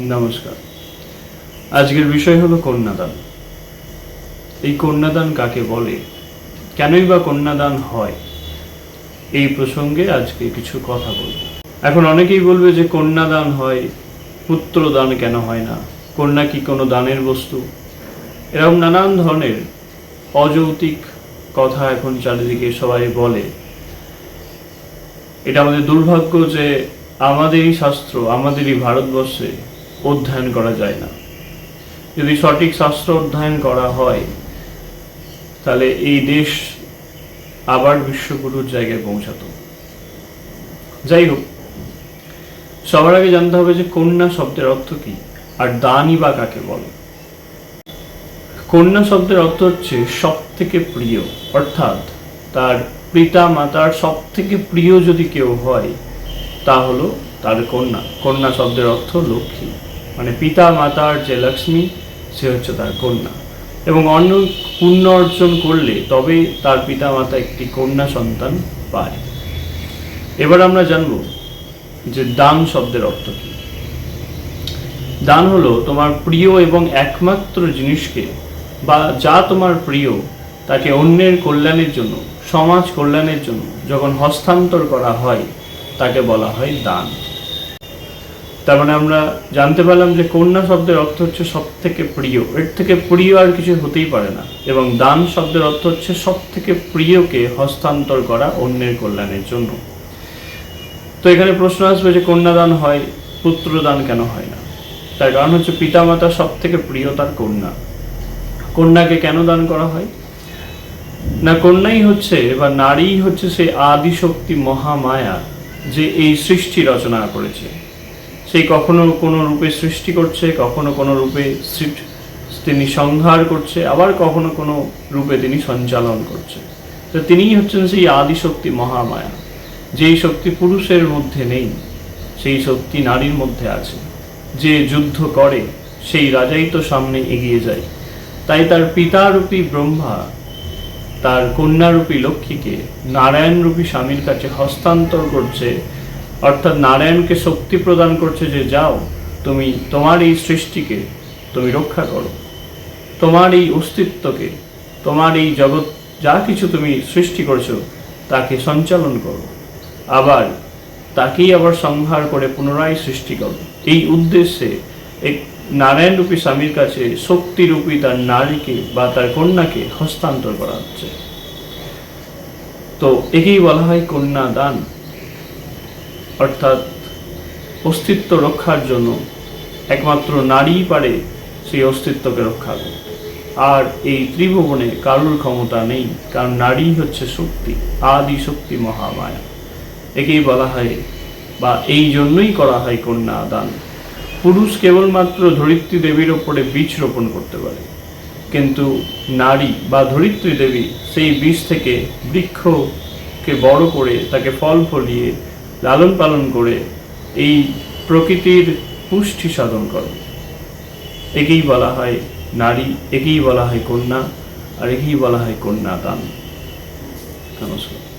নমস্কার। আজকের বিষয় হলো কন্যাদান। এই কন্যাদান কাকে বলে, কেনই বা কন্যাদান হয়, এই প্রসঙ্গে আজকে কিছু কথা বলব। এখন অনেকেই বলবে যে কন্যাদান হয়, পুত্রদান কেন হয় না, কন্যা কি কোনো দানের বস্তু, এরকম নানান ধরনের অযৌক্তিক কথা এখন চারিদিকে সবাই বলে। এটা আমাদের দুর্ভাগ্য যে আমাদেরই শাস্ত্র, আমাদেরই ভারতবর্ষে অধ্যয়ন করা যায় না। যদি সঠিক শাস্ত্র অধ্যয়ন করা হয় তাহলে এই দেশ আবার বিশ্বগুরুর জায়গায় পৌঁছাতো। যাই হোক, সবার আগে জানতে হবে যে কন্যা শব্দের অর্থ কি, আর দানই বা কাকে বলে। কন্যা শব্দের অর্থ হচ্ছে সব থেকে প্রিয়, অর্থাৎ তার পিতা মাতার সব থেকে প্রিয় যদি কেউ হয় তা হলো তার কন্যা। কন্যা শব্দের অর্থ লক্ষ্মী, মানে পিতা মাতার যে লক্ষ্মী সে হচ্ছে তার কন্যা। এবং অন্য পুণ্য অর্জন করলে তবে তার পিতা মাতা একটি কন্যা সন্তান পায়। এবার আমরা জানব যে দান শব্দের অর্থ কি। দান হলো তোমার প্রিয় এবং একমাত্র জিনিসকে বা যা তোমার প্রিয় তাকে অন্যের কল্যাণের জন্য, সমাজ কল্যাণের জন্য যখন হস্তান্তর করা হয় তাকে বলা হয় দান। তার মানে আমরা জানতে পারলাম যে কন্যা শব্দের অর্থ হচ্ছে সব থেকে প্রিয়, এর থেকে প্রিয় আর কিছু হতেই পারে না। এবং দান শব্দের অর্থ হচ্ছে সব থেকে প্রিয়কে হস্তান্তর করা অন্যের কল্যাণের জন্য। তো এখানে প্রশ্ন আসবে যে কন্যাদান হয়, পুত্রদান কেন হয় না? তার কারণ হচ্ছে পিতামাতা সব থেকে প্রিয় তার কন্যা। কন্যাকে কেন দান করা হয় না? কন্যাই হচ্ছে বা নারী হচ্ছে সেই আদিশক্তি মহামায়া যে এই সৃষ্টি রচনা করেছে। সেই কখনো কোনো রূপে সৃষ্টি করছে, কখনো কোনো রূপে তিনি সংহার করছে, আবার কখনো কোনো রূপে তিনি সঞ্চালন করছে। তো তিনিই হচ্ছেন সেই আদিশক্তি মহামায়া। যেই শক্তি পুরুষের মধ্যে নেই সেই শক্তি নারীর মধ্যে আছে। যে যুদ্ধ করে সেই রাজাই তো সামনে এগিয়ে যায়। তাই তার পিতারূপী ব্রহ্মা তার কন্যারূপী লক্ষ্মীকে নারায়ণরূপী স্বামীর কাছে হস্তান্তর করছে, অর্থাৎ নারায়ণকে শক্তি প্রদান করছে যে যাও, তুমি তোমার এই সৃষ্টিকে তুমি রক্ষা করো, তোমার এই অস্তিত্বকে, তোমার এই জগৎ যা কিছু তুমি সৃষ্টি করছো তাকে সঞ্চালন করো, আবার তাকেই আবার সংহার করে পুনরায় সৃষ্টি করো। এই উদ্দেশ্যে এক নারায়ণরূপী স্বামীর কাছে শক্তিরূপী তার নারীকে বা তার কন্যাকে হস্তান্তর করা হচ্ছে। তো একেই বলা হয় কন্যাদান, অর্থাৎ অস্তিত্ব রক্ষার জন্য একমাত্র নারীই পারে সেই অস্তিত্বকে রক্ষা করতে। আর এই ত্রিভুবনে কারুর ক্ষমতা নেই, কারণ নারী হচ্ছে শক্তি, আদি শক্তি মহামায়া। একেই বলা হয় বা এই জন্যই করা হয় কন্যাদান। পুরুষ কেবলমাত্র ধরিত্রী দেবীর ওপরে বীজ রোপণ করতে পারে, কিন্তু নারী বা ধরিত্রী দেবী সেই বীজ থেকে বৃক্ষকে বড় করে তাকে ফল ফলিয়ে লালন পালন করে এই প্রকৃতির পুষ্টি সাধন করে। একেই বলা হয় নারী, একেই বলা হয় কন্যা, আর একেই বলা হয় কন্যাদান। নমস্কার।